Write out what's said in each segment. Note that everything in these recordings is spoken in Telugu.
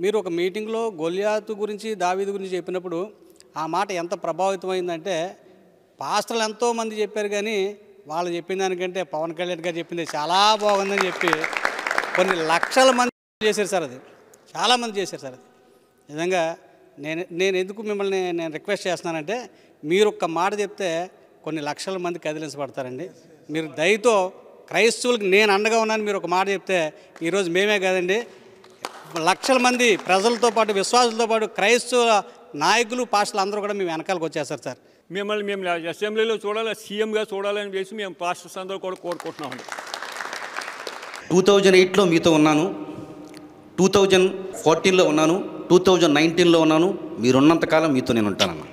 మీరు ఒక మీటింగ్లో గొలియాతు గురించి దావీదు గురించి చెప్పినప్పుడు ఆ మాట ఎంత ప్రభావితమైందంటే పాస్టర్లు ఎంతోమంది చెప్పారు కానీ వాళ్ళు చెప్పిన దానికంటే పవన్ కళ్యాణ్ గారు చెప్పింది చాలా బాగుందని చెప్పి కొన్ని లక్షల మంది చేశారు సార్. అది చాలామంది చేశారు సార్. అది నిజంగా నేను ఎందుకు మిమ్మల్ని రిక్వెస్ట్ చేస్తున్నానంటే మీరు ఒక్క మాట చెప్తే కొన్ని లక్షల మంది కదిలించబడతారండి. మీరు దయతో క్రైస్తవులకు నేను అండగా ఉన్నాను మీరు ఒక మాట చెప్తే ఈరోజు మేమే కాదండి లక్షల మంది ప్రజలతో పాటు విశ్వాసులతో పాటు క్రైస్తవ నాయకులు పాస్టర్లు అందరూ కూడా మేము వెనకాలకు వచ్చేస్తారు సార్. మిమ్మల్ని మేము అసెంబ్లీలో చూడాలి, సీఎంగా చూడాలని వేసి మేము పాస్టర్స్ అందరూ కూడా కోరుకుంటున్నామండి. 2008లో మీతో ఉన్నాను, 2014లో ఉన్నాను, 2019లో ఉన్నాను. మీరున్నంతకాలం మీతో నేను ఉంటానన్నా.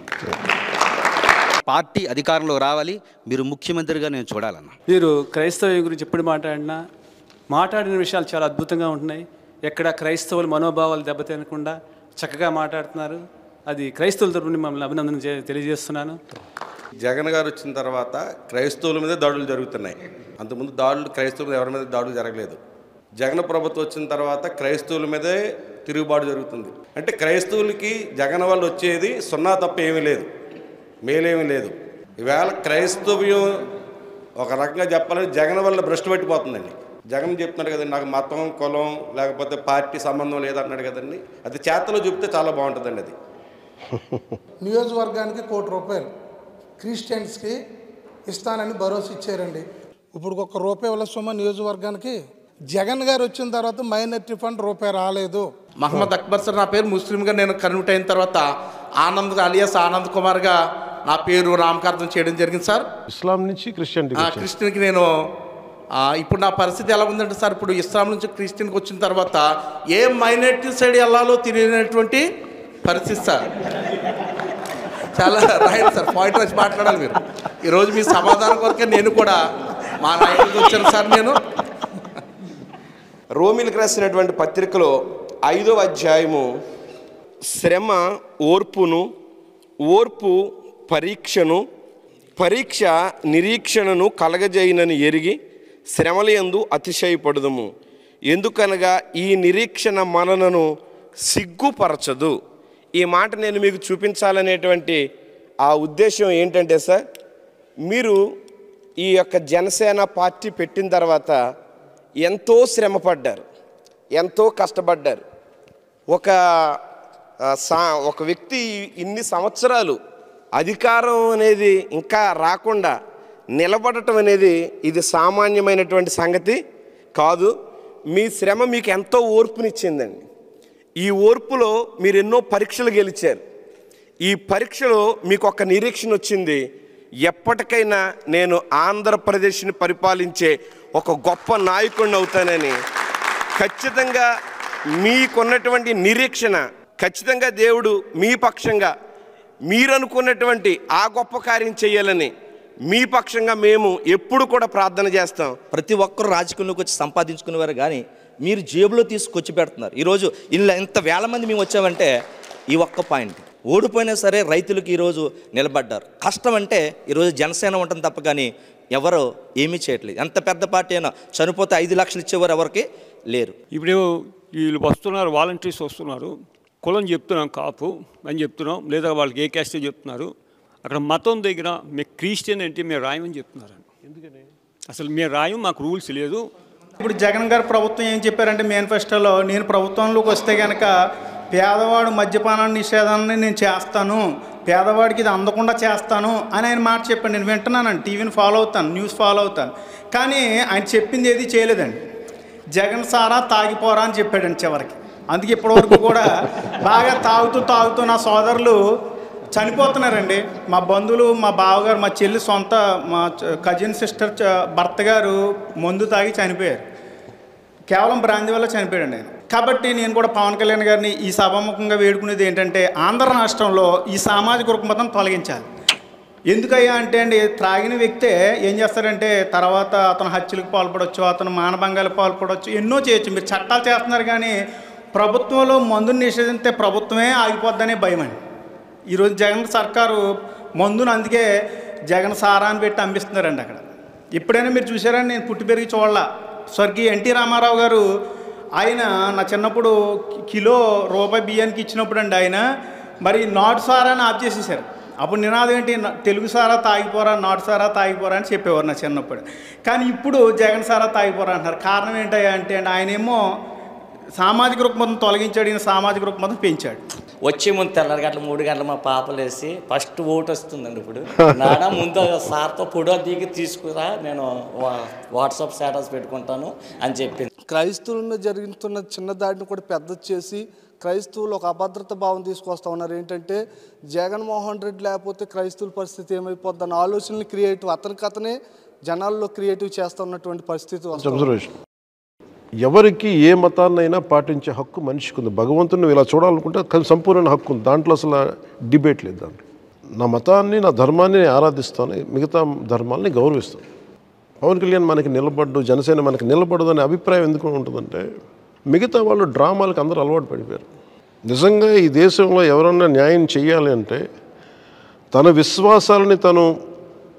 పార్టీ అధికారంలో రావాలి, మీరు ముఖ్యమంత్రిగా నేను చూడాలన్నా. మీరు క్రైస్తవం గురించి ఎప్పుడు మాట్లాడిన విషయాలు చాలా అద్భుతంగా ఉంటున్నాయి. ఎక్కడ క్రైస్తవుల మనోభావాలు దెబ్బతినకుండా చక్కగా మాట్లాడుతున్నారు. అది క్రైస్తవుల తరపున మమ్మల్ని అభినందన తెలియజేస్తున్నాను. జగన్ గారు వచ్చిన తర్వాత క్రైస్తవుల మీద దాడులు జరుగుతున్నాయి. అంతకుముందు దాడులు క్రైస్తవుల మీద ఎవరి మీద దాడులు జరగలేదు. జగన్ ప్రభుత్వం వచ్చిన తర్వాత క్రైస్తవుల మీదే తిరుగుబాటు జరుగుతుంది. అంటే క్రైస్తవులకి జగన్ వల్ల వచ్చేది సున్నా తప్ప ఏమీ లేదు, మేలేమీ లేదు. ఈవేళ క్రైస్తవ్యం ఒక రకంగా చెప్పాలంటే జగన్ వల్ల భ్రష్టు పట్టిపోతుందండి. జగన్ చెప్తున్నాడు కదండి నాకు మతం కులం లేకపోతే పార్టీ సంబంధం లేదన్నాడు కదండి. అది చేతలో చెప్తే చాలా బాగుంటుందండి. అది నియోజకవర్గానికి ₹1 క్రిస్టియన్స్కి ఇస్తానని భరోసా ఇచ్చారండి. ఇప్పుడు ₹1 వల్ల సొమ్మ నియోజకవర్గానికి జగన్ గారు వచ్చిన తర్వాత మైనారిటీ ఫండ్ ₹1 రాలేదు. మహమ్మద్ అక్బర్ సార్ నా పేరు ముస్లింగా నేను కన్వర్ట్ అయిన తర్వాత ఆనంద్ అలియాస్ ఆనంద్ కుమార్గా నా పేరు నామకరణం చేయడం జరిగింది సార్. ఇస్లాం నుంచి క్రిస్టియన్కి నేను ఇప్పుడు నా పరిస్థితి ఎలా ఉందంటే సార్, ఇప్పుడు ఇస్లాం నుంచి క్రిస్టియన్కి వచ్చిన తర్వాత ఏ మైనారిటీ సైడ్ వెళ్ళాలో తెలియనటువంటి పరిస్థితి సార్. చాలా రైట్ సార్, పాయింట్ వచ్చి మాట్లాడాలి మీరు. ఈరోజు మీ సమాధానం కొరకే నేను కూడా మా నాయకుడికి వచ్చాను సార్. నేను రోమిలకు రాసినటువంటి పత్రికలో 5వ అధ్యాయము శ్రమ ఓర్పును, ఓర్పు పరీక్షను, పరీక్ష నిరీక్షణను కలగజేయనని ఎరిగి శ్రమలయందు అతిశయపడుదుము. ఎందుకనగా ఈ నిరీక్షణ మనలను సిగ్గుపరచదు. ఈ మాట నేను మీకు చూపించాలనేటువంటి ఆ ఉద్దేశం ఏంటంటే సార్, మీరు ఈ యొక్క జనసేన పార్టీ పెట్టిన తర్వాత ఎంతో శ్రమపడ్డారు, ఎంతో కష్టపడ్డారు. ఒక వ్యక్తి ఇన్ని సంవత్సరాలు అధికారం అనేది ఇంకా రాకుండా నిలబడటం అనేది ఇది సామాన్యమైనటువంటి సంగతి కాదు. మీ శ్రమ మీకు ఎంతో ఓర్పునిచ్చిందండి. ఈ ఓర్పులో మీరు ఎన్నో పరీక్షలు గెలిచారు. ఈ పరీక్షలో మీకు ఒక నిరీక్షణ వచ్చింది, ఎప్పటికైనా నేను ఆంధ్రప్రదేశ్ని పరిపాలించే ఒక గొప్ప నాయకుడిని అవుతానని. ఖచ్చితంగా మీకున్నటువంటి నిరీక్షణ, ఖచ్చితంగా దేవుడు మీ పక్షంగా మీరు అనుకున్నటువంటి ఆ గొప్ప కార్యం చేయాలని మీ పక్షంగా మేము ఎప్పుడు కూడా ప్రార్థన చేస్తాం. ప్రతి ఒక్కరు రాజకీయంలోకి వచ్చి సంపాదించుకునేవారు కానీ మీరు జేబులో తీసుకొచ్చి పెడుతున్నారు. ఈరోజు ఇలా ఎంత వేల మంది మేము వచ్చామంటే ఈ ఒక్క పాయింట్. ఓడిపోయినా సరే రైతులకు ఈరోజు నిలబడ్డారు. కష్టం అంటే ఈరోజు జనసేన ఉంటుంది తప్ప కానీ ఎవరు ఏమీ చేయట్లేదు. ఎంత పెద్ద పార్టీ అయినా చనిపోతే 5 లక్షలు ఇచ్చేవారు ఎవరికి లేరు. ఇప్పుడు వీళ్ళు వస్తున్నారు, వాలంటీర్స్ వస్తున్నారు, కులం చెప్తున్నాం కాపు అని చెప్తున్నాం, లేదా వాళ్ళకి ఏ క్యాస్టే చెప్తున్నారు. అక్కడ మతం దగ్గర మీకు క్రిస్టియన్ అంటే మీరు రాయమని చెప్తున్నారు. ఎందుకని అసలు మీరు రాయం, మాకు రూల్స్ లేదు. ఇప్పుడు జగన్ గారు ప్రభుత్వం ఏం చెప్పారంటే మేనిఫెస్టోలో, నేను ప్రభుత్వంలోకి వస్తే కనుక పేదవాడు మద్యపానాన్ని నిషేధాన్ని నేను చేస్తాను, పేదవాడికి ఇది అందకుండా చేస్తాను అని ఆయన మాట చెప్పాను. నేను వింటున్నానండి, టీవీని ఫాలో అవుతాను, న్యూస్ ఫాలో అవుతాను. కానీ ఆయన చెప్పింది ఏది చేయలేదండి. జగన్ సారా తాగిపోరా అని చెప్పాడండి చివరికి. అందుకే ఇప్పటివరకు కూడా బాగా తాగుతూ నా సోదరులు చనిపోతున్నారండి. మా బంధువులు, మా బావగారు, మా చెల్లి సొంత మా కజిన్ సిస్టర్ భర్త గారు మందు తాగి చనిపోయారు. కేవలం బ్రాంతి వల్ల చనిపోయాడు నేను. కాబట్టి నేను కూడా పవన్ కళ్యాణ్ గారిని ఈ సభాముఖంగా వేడుకునేది ఏంటంటే ఆంధ్ర రాష్ట్రంలో ఈ సామాజిక రుగ్మతను తొలగించాలి. ఎందుకయ్యా అంటే అండి, త్రాగిన వ్యక్తే ఏం చేస్తారంటే తర్వాత అతను హత్యలకు పాల్పడవచ్చు, అతను మానభంగాలకు పాల్పడవచ్చు, ఎన్నో చేయొచ్చు. మీరు చట్టాలు చేస్తున్నారు కానీ ప్రభుత్వంలో మందుని నిషేధిస్తే ప్రభుత్వమే ఆగిపోద్దనే భయం అండి. ఈరోజు జగన్ సర్కారు మందును అందుకే జగన్ సారాన్ని పెట్టి అమ్మిస్తున్నారండి అక్కడ. ఎప్పుడైనా మీరు చూసారని నేను పుట్టి పెరిగి చూడాల. స్వర్గీయ ఎన్టీ రామారావు గారు ఆయన నా చిన్నప్పుడు కిలో రూపాయి బియ్యానికి ఇచ్చినప్పుడు అండి ఆయన మరి నాటు సారాన్ని ఆఫ్ చేసేసారు. అప్పుడు నినాదం ఏంటి, తెలుగు సారా తాగిపోరా, నాటు సారా తాగిపోరా అని చెప్పేవారు నా చిన్నప్పుడు. కానీ ఇప్పుడు జగన్ సారా తాగిపోరా అంటున్నారు. కారణం ఏంటయ్యా అంటే ఆయనేమో సామాజిక రుగ్మతను తొలగించాడు, ఈయన సామాజిక రుగ్మతను పెంచాడు. వచ్చే ముందు తెల్లారి గంటలు 3 గంటలు మా పాపలు వేసి ఫస్ట్ ఓటు వస్తుందండి. ఇప్పుడు నాన్న ముందు సార్తో ఫోటో దిగి తీసుకురా, నేను వాట్సాప్ స్టేటస్ పెట్టుకుంటాను అని చెప్పింది. క్రైస్తవులను జరుగుతున్న చిన్న దాడిని కూడా పెద్ద చేసి క్రైస్తవులు ఒక అభద్రత భావం తీసుకొస్తా ఉన్నారు. ఏంటంటే జగన్మోహన్ రెడ్డి లేకపోతే క్రైస్తవుల పరిస్థితి ఏమైపోద్ది అన్న ఆలోచనలు క్రియేటివ్ అతనే జనాల్లో క్రియేటివ్ చేస్తూ ఉన్నటువంటి పరిస్థితి. అబ్జర్వేషన్, ఎవరికి ఏ మతాన్నైనా పాటించే హక్కు మనిషికి ఉంది. భగవంతుని ఇలా చూడాలనుకుంటే సంపూర్ణ హక్కు ఉంది, దాంట్లో అసలు డిబేట్ లేదు. దాంట్లో నా మతాన్ని, నా ధర్మాన్ని ఆరాధిస్తాను, మిగతా ధర్మాలని గౌరవిస్తాను. పవన్ కళ్యాణ్ మనకి నిలబడ్డు, జనసేన మనకి నిలబడదు అనే అభిప్రాయం ఎందుకు ఉంటుందంటే మిగతా వాళ్ళు డ్రామాలకు అందరూ అలవాటు పడిపోయారు. నిజంగా ఈ దేశంలో ఎవరన్నా న్యాయం చేయాలి అంటే తన విశ్వాసాలని తను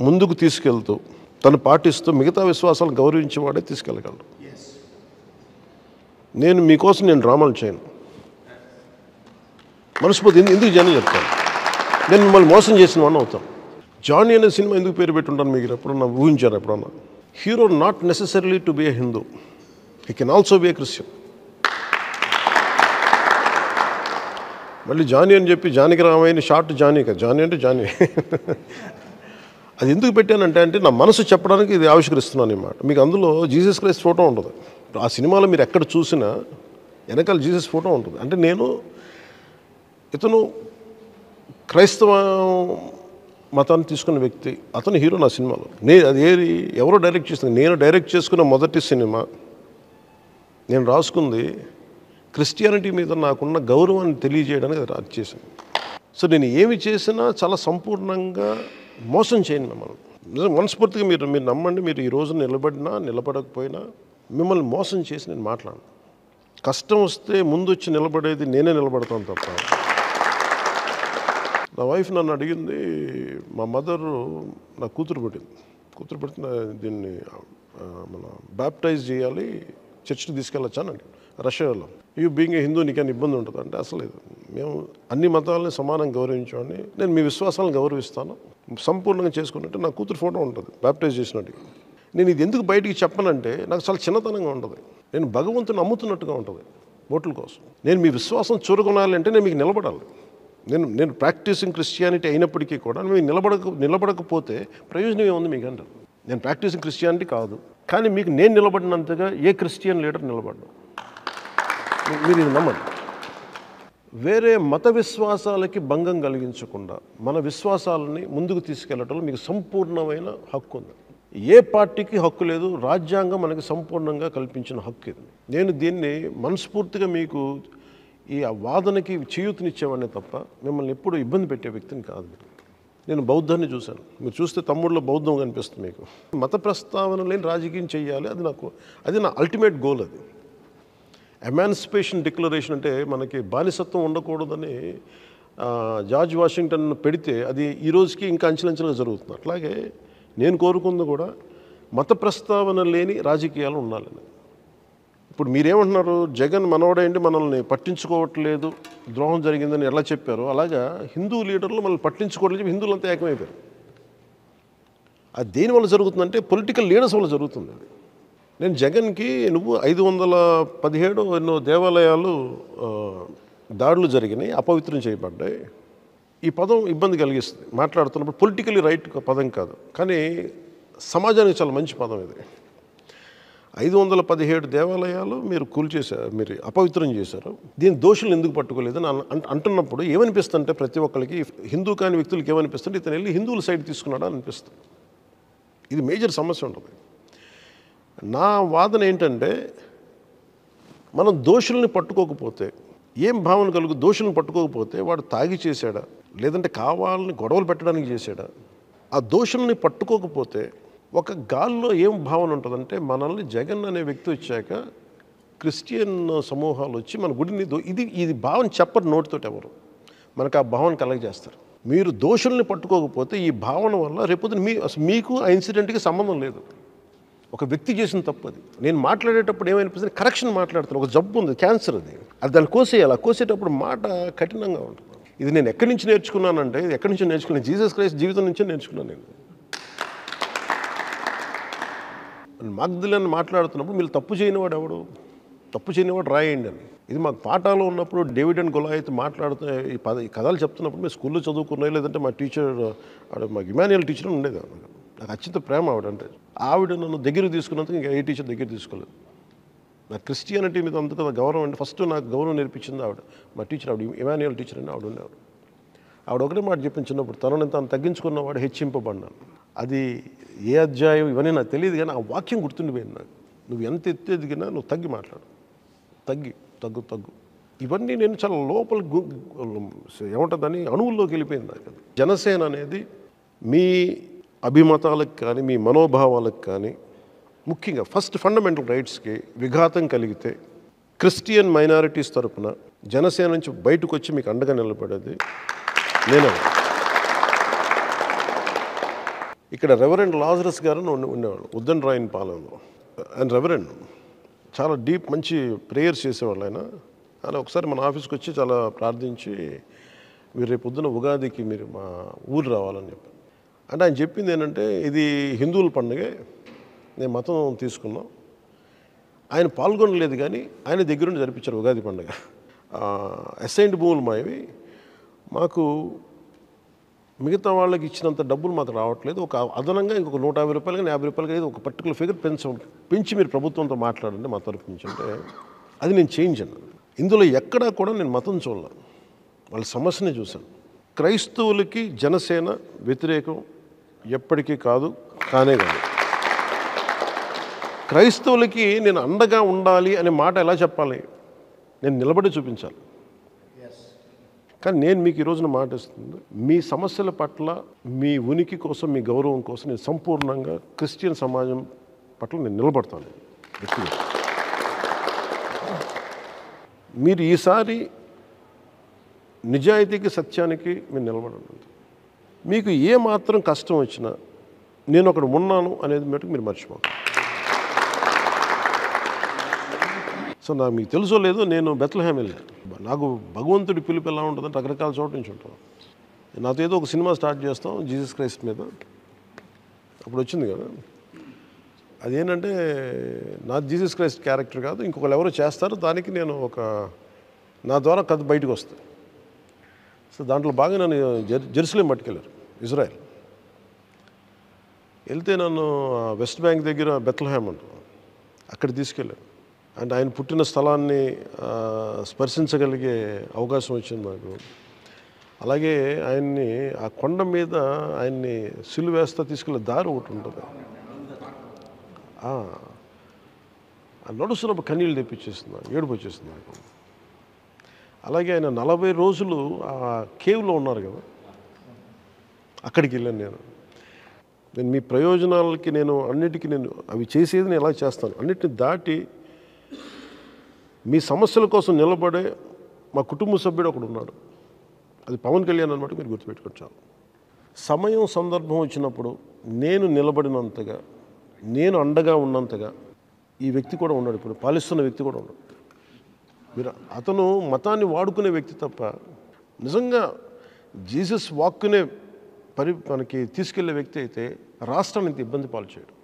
ముందుకు తీసుకెళ్తూ తను పాటిస్తూ మిగతా విశ్వాసాలను గౌరవించేవాడే తీసుకెళ్ళగలరు. మీకోసం నేను డ్రామాలు చేయను, మనస్ఫూర్తి ఎందుకు జనం చెప్తాను, నేను మిమ్మల్ని మోసం చేసిన వాడిని అవుతాను. జానీ అనే సినిమా ఎందుకు పేరు పెట్టుంటాను మీకు ఎప్పుడన్నా ఊహించారు? ఎప్పుడన్నా hero not necessarily to be A Hindu, he can also be a Christian. మళ్ళీ జానీ అని చెప్పి జానకి రామయ్యని షార్ట్ జానీ కదా, జానీ అంటే జానీ. అది ఎందుకు పెట్టానంటే నా మనసు చెప్పడానికి ఇది ఆవిష్కరిస్తున్నాను అన్నమాట. మీకు అందులో జీసస్ క్రైస్ట్ ఫోటో ఉంటుంది. ఆ సినిమాలో మీరు ఎక్కడ చూసినా వెనకాల జీసస్ ఫోటో ఉంటుంది. అంటే ఇతను క్రైస్తవ మతాన్ని తీసుకున్న వ్యక్తి, అతను హీరో నా సినిమాలో. అది ఎవరో డైరెక్ట్ చేస్తుంది, నేను డైరెక్ట్ చేసుకున్న మొదటి సినిమా. నేను రాసుకుంది క్రిస్టియానిటీ మీద నాకున్న గౌరవాన్ని తెలియజేయడానికి అది చేశాను. సో నేను ఏమి చేసినా చాలా సంపూర్ణంగా మోసం చేయను మిమ్మల్ని. నిజంగా మనస్ఫూర్తిగా మీరు నమ్మండి, మీరు ఈ రోజు నిలబడినా నిలబడకపోయినా మిమ్మల్ని మోసం చేసి నేను మాట్లాడను. కష్టం వస్తే ముందు వచ్చి నిలబడేది నేనే నిలబడతాను తప్ప. నా వైఫ్ నన్ను అడిగింది, మా మదరు నా కూతురు పుట్టిన దీన్ని మన బ్యాప్టైజ్ చేయాలి, చర్చ్కి తీసుకెళ్ళొచ్చానండి రష్యాలో. బీయింగ్ ఏ హిందూ నీకైనా ఇబ్బంది ఉంటుంది అంటే అసలు మేము అన్ని మతాలని సమానంగా గౌరవించామని, నేను మీ విశ్వాసాలను గౌరవిస్తాను, సంపూర్ణంగా చేసుకున్నట్టు నా కూతురు ఫోటో ఉంటుంది బ్యాప్టైజ్ చేసినట్టు. నేను ఇది ఎందుకు బయటికి చెప్పనంటే నాకు చాలా చిన్నతనంగా ఉంటుంది. నేను భగవంతుని అమ్ముతున్నట్టుగా ఉంటుంది ఓట్ల కోసం. నేను మీ విశ్వాసం చూరగొనాలి అంటే నేను మీకు నిలబడాలి. నేను ప్రాక్టీసింగ్ క్రిస్టియానిటీ అయినప్పటికీ కూడా మీకు నిలబడకపోతే ప్రయోజనం ఏముంది మీకు అంటారు. నేను ప్రాక్టీసింగ్ క్రిస్టియానిటీ కాదు, కానీ మీకు నేను నిలబడినంతగా ఏ క్రిస్టియన్ లీడర్ నిలబడ్డా. మీరు ఇది నమ్మండి. వేరే మత విశ్వాసాలకి భంగం కలిగించకుండా మన విశ్వాసాలని ముందుకు తీసుకెళ్లడంలో మీకు సంపూర్ణమైన హక్కు ఉంది. ఏ పార్టీకి హక్కు లేదు, రాజ్యాంగం మనకి సంపూర్ణంగా కల్పించిన హక్కు ఇది. నేను దీన్ని మనస్ఫూర్తిగా మీకు ఈ వాదనకి చేయూతనిచ్చేవాడిని తప్ప మిమ్మల్ని ఎప్పుడు ఇబ్బంది పెట్టే వ్యక్తిని కాదు. నేను బౌద్ధాన్ని చూశాను, మీరు చూస్తే తమ్ముడిలో బౌద్ధం కనిపిస్తుంది మీకు. మత ప్రస్తావన లేని రాజకీయం చేయాలి, అది నా అల్టిమేట్ గోల్. అది ఎమాన్సిపేషన్ డిక్లరేషన్ అంటే మనకి బానిసత్వం ఉండకూడదని జార్జ్ వాషింగ్టన్ పెడితే అది ఈ రోజుకి ఇంకా అంచెలంచెలుగా జరుగుతుంది. అట్లాగే నేను కోరుకుంది కూడా మత ప్రస్తావన లేని రాజకీయాలు ఉండాలని. ఇప్పుడు మీరేమంటున్నారు, జగన్ మనవడేంటి మనల్ని పట్టించుకోవట్లేదు, ద్రోహం జరిగిందని ఎలా చెప్పారో అలాగా హిందూ లీడర్లు మనల్ని పట్టించుకోవట్లేదు, హిందువులంతా ఏకమైపోయారు. అది దేనివల్ల జరుగుతుందంటే పొలిటికల్ లీడర్స్ వల్ల జరుగుతుంది. నేను జగన్కి 517 ఎన్నో దేవాలయాలు దాడులు జరిగినాయి, అపవిత్రం చేయబడ్డాయి. ఈ పదం ఇబ్బంది కలిగిస్తుంది మాట్లాడుతున్నప్పుడు. పొలిటికలీ రైట్ పదం కాదు, కానీ సమాజానికి చాలా మంచి పదం ఇది. 517 దేవాలయాలు మీరు కూల్చేశారు, మీరు అపవిత్రం చేశారు. దీని దోషులు ఎందుకు పట్టుకోలేదని అంటున్నప్పుడు ఏమనిపిస్తుంటే ప్రతి ఒక్కరికి, హిందూ కాని వ్యక్తులకి ఏమనిపిస్తుంటే ఇతను వెళ్ళి హిందువుల సైడ్ తీసుకున్నాడా అనిపిస్తుంది. ఇది మేజర్ సమస్య ఉంటుంది. నా వాదన ఏంటంటే మనం దోషుల్ని పట్టుకోకపోతే ఏం భావన కలుగు, దోషుల్ని పట్టుకోకపోతే వాడు తాగి చేశాడా లేదంటే కావాలని గొడవలు పెట్టడానికి చేశాడా, ఆ దోషుల్ని పట్టుకోకపోతే ఒక గాల్లో ఏం భావన ఉంటుందంటే మనల్ని జగన్ అనే వ్యక్తి వచ్చాక క్రిస్టియన్ సమూహాలు వచ్చి మన గుడిని ఇది భావన చెప్పరు నోటితోటి, ఎవరు మనకు ఆ భావన కలగజేస్తారు. మీరు దోషుల్ని పట్టుకోకపోతే ఈ భావన వల్ల రేపొద్దున మీకు ఆ ఇన్సిడెంట్కి సంబంధం లేదు. ఒక వ్యక్తి చేసిన తప్పు అది. నేను మాట్లాడేటప్పుడు ఏమనిపిస్తుంది, కరెక్షన్ మాట్లాడుతాను. ఒక జబ్బు ఉంది, క్యాన్సర్ అది దాన్ని కోసేయాలి. కోసేటప్పుడు మాట కఠినంగా ఉంటుంది. ఇది నేను ఎక్కడి నుంచి నేర్చుకున్నానంటే, ఇది ఎక్కడి నుంచి నేర్చుకున్నాను, జీసస్ క్రైస్ట్ జీవితం నుంచే నేర్చుకున్నాను నేను. మగ్ధలేని మాట్లాడుతున్నప్పుడు మీరు తప్పు చేయనివాడు ఎవడు, తప్పు చేయనివాడు రాయండి అని. ఇది మాకు పాఠాలు ఉన్నప్పుడు డేవిడ్ అండ్ గొలాయిత్ మాట్లాడుతూ ఈ కథలు చెప్తున్నప్పుడు మేము స్కూల్లో చదువుకున్నాయి, లేదంటే మా టీచర్ మాకు ఇమాన్యుయల్ టీచర్ ఉండేది. నాకు అత్యంత ప్రేమ ఆవిడంటే. ఆవిడ నన్ను దగ్గరికి తీసుకున్నందుకు ఇంకా ఏ టీచర్ దగ్గర తీసుకోలేదు. నాకు క్రిస్టియానిటీ మీద అంత కదా గౌరవం అంటే ఫస్ట్ నాకు గౌరవం నేర్పించింది ఆవిడ. మా టీచర్ ఆవిడ ఇమాన్యుయల్ టీచర్ అని ఆవిడ ఉండేవాడు. ఆవిడ ఒకటే మాట చెప్పింది చిన్నప్పుడు, తనని తాను తగ్గించుకున్నవాడు హెచ్చింపబడినాను. అది ఏ అధ్యాయం ఇవన్నీ నాకు తెలియదు, కానీ ఆ వాక్యం గుర్తుండిపోయింది నాకు. నువ్వు ఎంత ఎత్తు ఎదిగినా నువ్వు తగ్గి మాట్లాడు, తగ్గు. ఇవన్నీ నేను చాలా లోపల ఏమంటుందని అణువుల్లోకి వెళ్ళిపోయింది నాకు. జనసేన అనేది మీ అభిమతాలకు కానీ మీ మనోభావాలకు కానీ ముఖ్యంగా ఫస్ట్ ఫండమెంటల్ రైట్స్కి విఘాతం కలిగితే క్రిస్టియన్ మైనారిటీస్ తరఫున జనసేన నుంచి బయటకు వచ్చి మీకు అండగా నిలబడేది నేను. ఇక్కడ రెవరెండ్ లాజరస్ గారు ఉండేవాళ్ళు ఉద్దన్ రాయన్ పాలెంలో. అండ్ రెవరెండ్ చాలా డీప్ మంచి ప్రేయర్స్ చేసేవాళ్ళు ఆయన. ఆయన ఒకసారి మన ఆఫీస్కి వచ్చి చాలా ప్రార్థించి, మీరు రేపు పొద్దున ఉగాదికి మీరు మా ఊరు రావాలని చెప్పి. అంటే ఆయన చెప్పింది ఏంటంటే, ఇది హిందువుల పండుగే, నేను మతం తీసుకున్నాం. ఆయన పాల్గొనలేదు, కానీ ఆయన దగ్గరుండి జరిపించారు ఉగాది పండుగ. అసైన్డ్ భూములు మావి, మాకు మిగతా వాళ్ళకి ఇచ్చినంత డబ్బులు మాకు రావట్లేదు, ఒక అదనంగా ఇంకొక 150 రూపాయలు కానీ 50 రూపాయలు కానీ ఒక పర్టికులర్ ఫిగర్ పెంచి మీరు ప్రభుత్వంతో మాట్లాడండి మా తరఫు నుంచి అంటే, అది నేను చేంజ్ అన్నాను. ఇందులో ఎక్కడా కూడా నేను మతం చూడలేను, వాళ్ళ సమస్యనే చూశాను. క్రైస్తవులకి జనసేన వ్యతిరేకం ఎప్పటికీ కానే కాదు. క్రైస్తవులకి నేను అండగా ఉండాలి అనే మాట ఎలా చెప్పాలి, నేను నిలబడి చూపించాలి. కానీ నేను మీకు ఈ రోజున మాట ఇస్తుంది, మీ సమస్యల పట్ల మీ ఉనికి కోసం మీ గౌరవం కోసం నేను సంపూర్ణంగా క్రిస్టియన్ సమాజం పట్ల నేను నిలబడతాను. మీరు ఈసారి నిజాయితీకి సత్యానికి మీరు నిలబడండి. మీకు ఏ మాత్రం కష్టం వచ్చినా నేను అక్కడ ఉన్నాను అనేది మటుకు మీరు మర్చిపోకండి. సో నాకు మీకు తెలుసో లేదో, నేను బెత్లెహేమ్ వెళ్ళాను. నాకు భగవంతుడి పిలుపు ఎలా ఉంటుందంటే రకరకాల చోట నుంచి ఉంటాం. నాతో ఏదో ఒక సినిమా స్టార్ట్ చేస్తాం జీసస్ క్రైస్ట్ మీద, అప్పుడు వచ్చింది కదా. అదేంటంటే నా జీసస్ క్రైస్ట్ క్యారెక్టర్ కాదు, ఇంకొకరు ఎవరో చేస్తారు, దానికి నేను నా ద్వారా కథ బయటకు వస్తాయి. సో దాంట్లో బాగా నన్ను జెరూసలేం పట్టుకెళ్ళారు, ఇజ్రాయెల్. వెళ్తే నన్ను వెస్ట్ బ్యాంక్ దగ్గర బెత్లెహేమ్ ఉంటుంది, అక్కడ తీసుకెళ్ళారు. అండ్ ఆయన పుట్టిన స్థలాన్ని స్పర్శించగలిగే అవకాశం వచ్చింది నాకు. అలాగే ఆయన్ని ఆ కొండ మీద ఆయన్ని సిలువ వేస్తా తీసుకెళ్ళే దారి ఒకటి ఉంటుంది. నడుస్తున్నప్పుడు కన్నీళ్ళు తెప్పించేస్తుంది, ఏడుపు వచ్చేస్తుంది నాకు. అలాగే ఆయన 40 రోజులు ఆ కేవ్లో ఉన్నారు కదా, అక్కడికి వెళ్ళాను నేను మీ ప్రయోజనాలకి అన్నిటికీ అవి చేసేది నేను ఎలా చేస్తాను, అన్నిటిని దాటి మీ సమస్యల కోసం నిలబడే మా కుటుంబ సభ్యుడు ఒకడు ఉన్నాడు, అది పవన్ కళ్యాణ్ అన్నమాట. మీరు గుర్తుపెట్టుకోండి. చాలు సమయం సందర్భం వచ్చినప్పుడు నేను నిలబడినంతగా, నేను అండగా ఉన్నంతగా ఈ వ్యక్తి కూడా ఉన్నాడు, ఇప్పుడు పాలిస్తున్న వ్యక్తి కూడా ఉన్నాడు. అతను మతాన్ని వాడుకునే వ్యక్తి తప్ప నిజంగా జీసస్ వాక్కునే మనకి తీసుకెళ్లే వ్యక్తి అయితే రాష్ట్రాన్ని ఇంత ఇబ్బంది పాలు చేయడు.